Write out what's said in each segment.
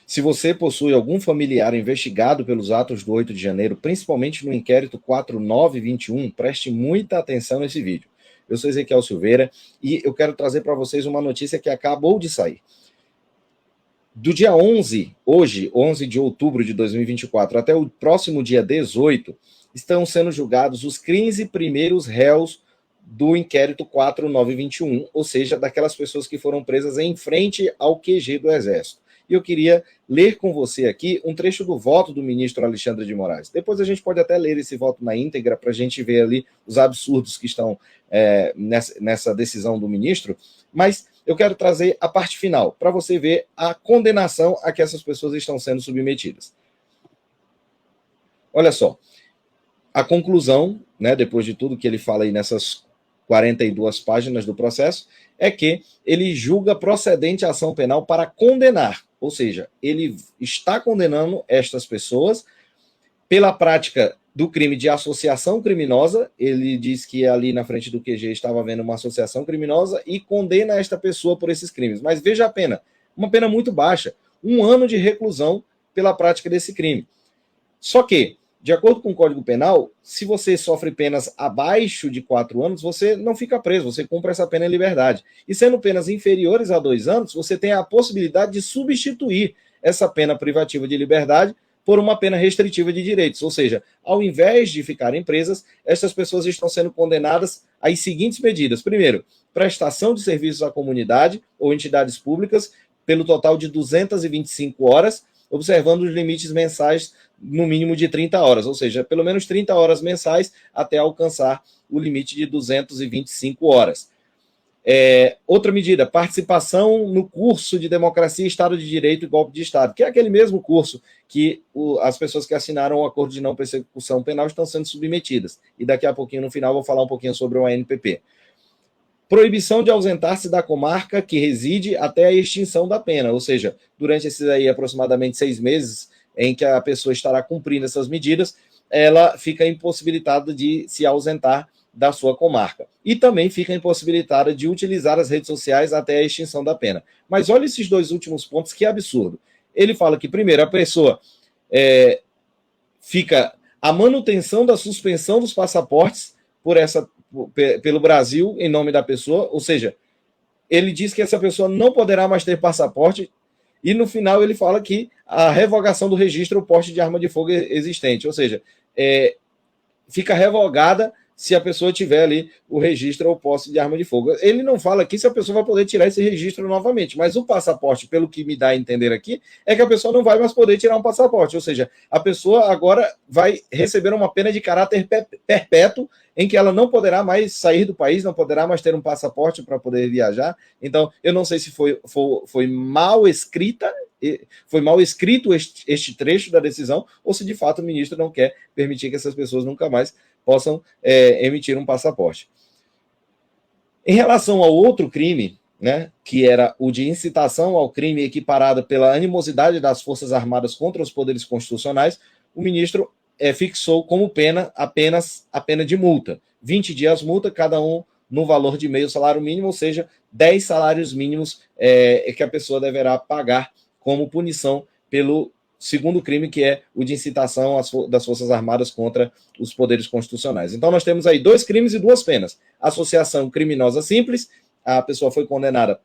Se você possui algum familiar investigado pelos atos do 8 de janeiro, principalmente no inquérito 4921, preste muita atenção nesse vídeo. Eu sou Ezequiel Silveira e eu quero trazer para vocês uma notícia que acabou de sair. Do dia 11, hoje, 11 de outubro de 2024, até o próximo dia 18, estão sendo julgados os 15 primeiros réus do inquérito 4921, ou seja, daquelas pessoas que foram presas em frente ao QG do Exército. E eu queria ler com você aqui um trecho do voto do ministro Alexandre de Moraes. Depois a gente pode até ler esse voto na íntegra para a gente ver ali os absurdos que estão nessa decisão do ministro, mas eu quero trazer a parte final, para você ver a condenação a que essas pessoas estão sendo submetidas. Olha só, a conclusão, né, depois de tudo que ele fala aí nessas 42 páginas do processo, é que ele julga procedente a ação penal para condenar, ou seja, ele está condenando estas pessoas pela prática do crime de associação criminosa. Ele diz que ali na frente do QG estava havendo uma associação criminosa e condena esta pessoa por esses crimes. Mas veja a pena, uma pena muito baixa, 1 ano de reclusão pela prática desse crime. Só que, de acordo com o Código Penal, se você sofre penas abaixo de 4 anos, você não fica preso, você cumpre essa pena em liberdade. E sendo penas inferiores a 2 anos, você tem a possibilidade de substituir essa pena privativa de liberdade por uma pena restritiva de direitos. Ou seja, ao invés de ficarem presas, essas pessoas estão sendo condenadas às seguintes medidas. Primeiro, prestação de serviços à comunidade ou entidades públicas pelo total de 225 horas, observando os limites mensais no mínimo de 30 horas, ou seja, pelo menos 30 horas mensais até alcançar o limite de 225 horas. Outra medida, participação no curso de Democracia, Estado de Direito e Golpe de Estado, que é aquele mesmo curso que as pessoas que assinaram o Acordo de Não Persecução Penal estão sendo submetidas. E daqui a pouquinho, no final, vou falar um pouquinho sobre o ANPP. Proibição de ausentar-se da comarca que reside até a extinção da pena, ou seja, durante esses aí aproximadamente 6 meses em que a pessoa estará cumprindo essas medidas, ela fica impossibilitada de se ausentar da sua comarca. E também fica impossibilitada de utilizar as redes sociais até a extinção da pena. Mas olha esses 2 últimos pontos, que absurdo. Ele fala que, primeiro, a pessoa fica a manutenção da suspensão dos passaportes pelo Brasil em nome da pessoa, ou seja, ele diz que essa pessoa não poderá mais ter passaporte, e no final ele fala que a revogação do registro ou porte de arma de fogo existente, ou seja, fica revogada se a pessoa tiver ali o registro ou posse de arma de fogo. Ele não fala aqui se a pessoa vai poder tirar esse registro novamente, mas o passaporte, pelo que me dá a entender aqui, é que a pessoa não vai mais poder tirar um passaporte, ou seja, a pessoa agora vai receber uma pena de caráter perpétuo, em que ela não poderá mais sair do país, não poderá mais ter um passaporte para poder viajar. Então, eu não sei se foi mal escrita, foi mal escrito este trecho da decisão, ou se de fato o ministro não quer permitir que essas pessoas nunca mais possam emitir um passaporte. Em relação ao outro crime, né, que era o de incitação ao crime equiparada pela animosidade das Forças Armadas contra os poderes constitucionais, o ministro fixou como pena apenas a pena de multa. 20 dias multa, cada um no valor de meio salário mínimo, ou seja, 10 salários mínimos que a pessoa deverá pagar como punição pelo segundo crime, que é o de incitação das Forças Armadas contra os poderes constitucionais. Então nós temos aí 2 crimes e 2 penas. Associação criminosa simples, a pessoa foi condenada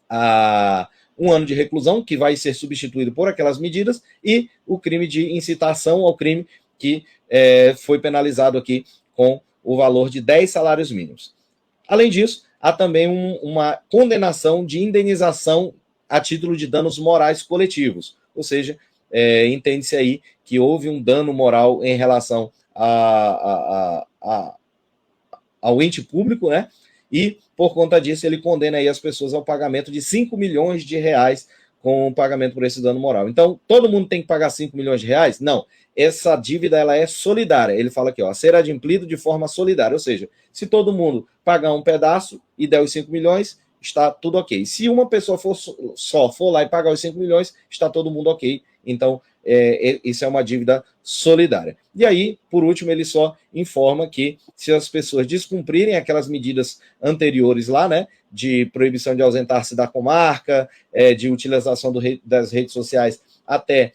a 1 ano de reclusão, que vai ser substituído por aquelas medidas, e o crime de incitação ao crime, que foi penalizado aqui com o valor de 10 salários mínimos. Além disso, há também uma condenação de indenização a título de danos morais coletivos, ou seja, entende-se aí que houve um dano moral em relação ao ente público, né? E, por conta disso, ele condena aí as pessoas ao pagamento de 5 milhões de reais com o pagamento por esse dano moral. Então, todo mundo tem que pagar 5 milhões de reais? Não. Essa dívida ela é solidária. Ele fala aqui, ó, a ser adimplido de forma solidária. Ou seja, se todo mundo pagar um pedaço e der os 5 milhões, está tudo ok. Se uma pessoa só for lá e pagar os 5 milhões, está todo mundo ok. Então, isso é uma dívida solidária. E aí, por último, ele só informa que se as pessoas descumprirem aquelas medidas anteriores lá, né, de proibição de ausentar-se da comarca, de utilização das redes sociais até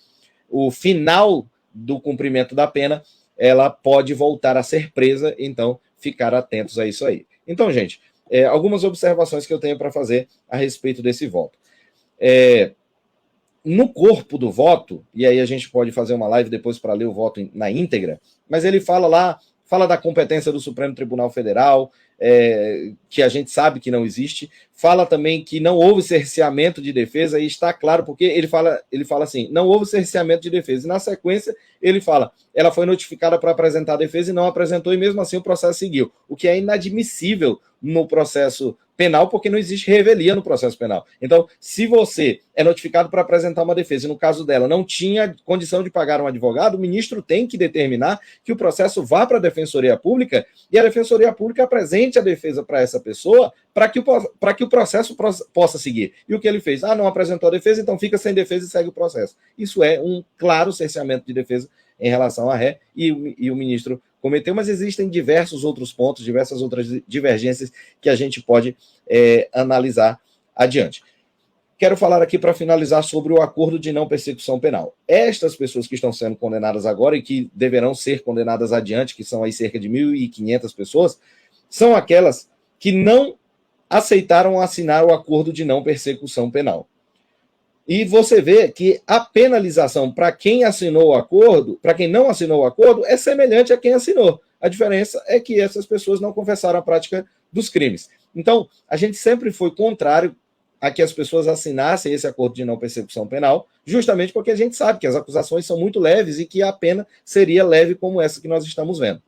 o final do cumprimento da pena, ela pode voltar a ser presa, então ficar atentos a isso aí. Então, gente, algumas observações que eu tenho para fazer a respeito desse voto. No corpo do voto, e aí a gente pode fazer uma live depois para ler o voto na íntegra, mas ele fala lá, fala da competência do Supremo Tribunal Federal, que a gente sabe que não existe, fala também que não houve cerceamento de defesa, e está claro, porque ele fala assim, não houve cerceamento de defesa, e na sequência ele fala, ela foi notificada para apresentar a defesa e não apresentou, e mesmo assim o processo seguiu, o que é inadmissível no processo penal, porque não existe revelia no processo penal. Então, se você é notificado para apresentar uma defesa, e no caso dela não tinha condição de pagar um advogado, o ministro tem que determinar que o processo vá para a Defensoria Pública e a Defensoria Pública apresente a defesa para essa pessoa para que o processo possa seguir. E o que ele fez? Não apresentou a defesa, então fica sem defesa e segue o processo. Isso é um claro cerceamento de defesa em relação à ré, e o ministro cometeu, mas existem diversos outros pontos, diversas outras divergências que a gente pode analisar adiante. Quero falar aqui para finalizar sobre o acordo de não persecução penal. Estas pessoas que estão sendo condenadas agora e que deverão ser condenadas adiante, que são aí cerca de 1.500 pessoas, são aquelas que não aceitaram assinar o acordo de não persecução penal. E você vê que a penalização para quem assinou o acordo, para quem não assinou o acordo, é semelhante a quem assinou. A diferença é que essas pessoas não confessaram a prática dos crimes. Então, a gente sempre foi contrário a que as pessoas assinassem esse acordo de não persecução penal, justamente porque a gente sabe que as acusações são muito leves e que a pena seria leve como essa que nós estamos vendo.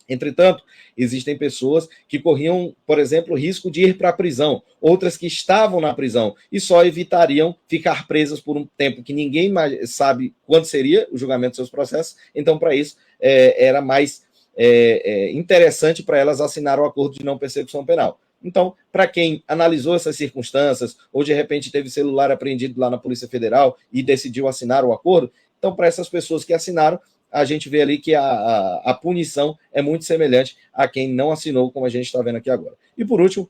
Entretanto, existem pessoas que corriam, por exemplo, o risco de ir para a prisão, outras que estavam na prisão e só evitariam ficar presas por um tempo que ninguém mais sabe quando seria o julgamento dos seus processos. Então, para isso, era mais interessante para elas assinar o acordo de não persecução penal. Então, para quem analisou essas circunstâncias, ou de repente teve celular apreendido lá na Polícia Federal e decidiu assinar o acordo, então, para essas pessoas que assinaram, a gente vê ali que a punição é muito semelhante a quem não assinou, como a gente está vendo aqui agora. E por último,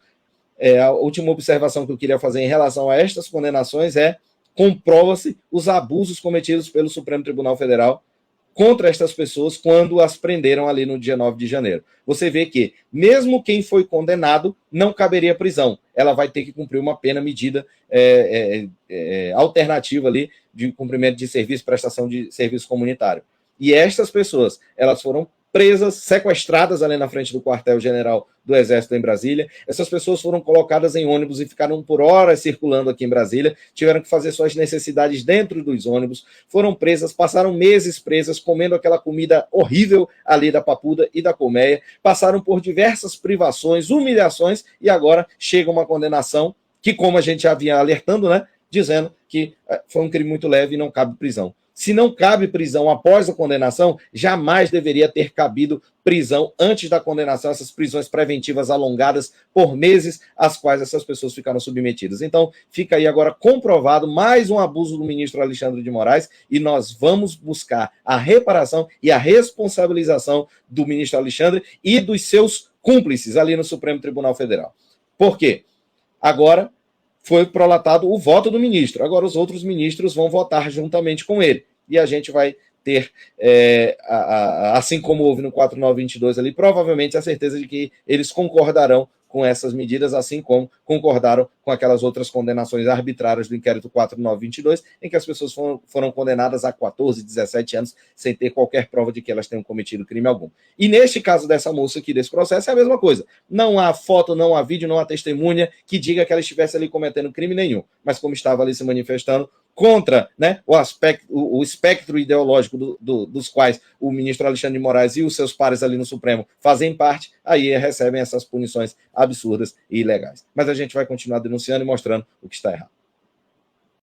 a última observação que eu queria fazer em relação a estas condenações comprova-se os abusos cometidos pelo Supremo Tribunal Federal contra estas pessoas quando as prenderam ali no dia 9 de janeiro. Você vê que, mesmo quem foi condenado, não caberia prisão. Ela vai ter que cumprir uma pena medida alternativa ali de cumprimento de serviço, prestação de serviço comunitário. E estas pessoas, elas foram presas, sequestradas ali na frente do quartel-general do Exército em Brasília. Essas pessoas foram colocadas em ônibus e ficaram por horas circulando aqui em Brasília, tiveram que fazer suas necessidades dentro dos ônibus, foram presas, passaram meses presas, comendo aquela comida horrível ali da Papuda e da Colmeia, passaram por diversas privações, humilhações, e agora chega uma condenação que, como a gente já vinha alertando, né, dizendo que foi um crime muito leve e não cabe prisão. Se não cabe prisão após a condenação, jamais deveria ter cabido prisão antes da condenação, essas prisões preventivas alongadas por meses, às quais essas pessoas ficaram submetidas. Então, fica aí agora comprovado mais um abuso do ministro Alexandre de Moraes, e nós vamos buscar a reparação e a responsabilização do ministro Alexandre e dos seus cúmplices ali no Supremo Tribunal Federal. Por quê? Agora foi prolatado o voto do ministro. Agora os outros ministros vão votar juntamente com ele. E a gente vai ter, assim como houve no 4922 ali, provavelmente a certeza de que eles concordarão com essas medidas, assim como concordaram com aquelas outras condenações arbitrárias do inquérito 4922, em que as pessoas foram condenadas a 14, 17 anos, sem ter qualquer prova de que elas tenham cometido crime algum. E neste caso dessa moça aqui, desse processo, é a mesma coisa. Não há foto, não há vídeo, não há testemunha que diga que ela estivesse ali cometendo crime nenhum. Mas como estava ali se manifestando contra, né, o espectro ideológico dos quais o ministro Alexandre de Moraes e os seus pares ali no Supremo fazem parte, aí recebem essas punições absurdas e ilegais. Mas a gente vai continuar denunciando e mostrando o que está errado.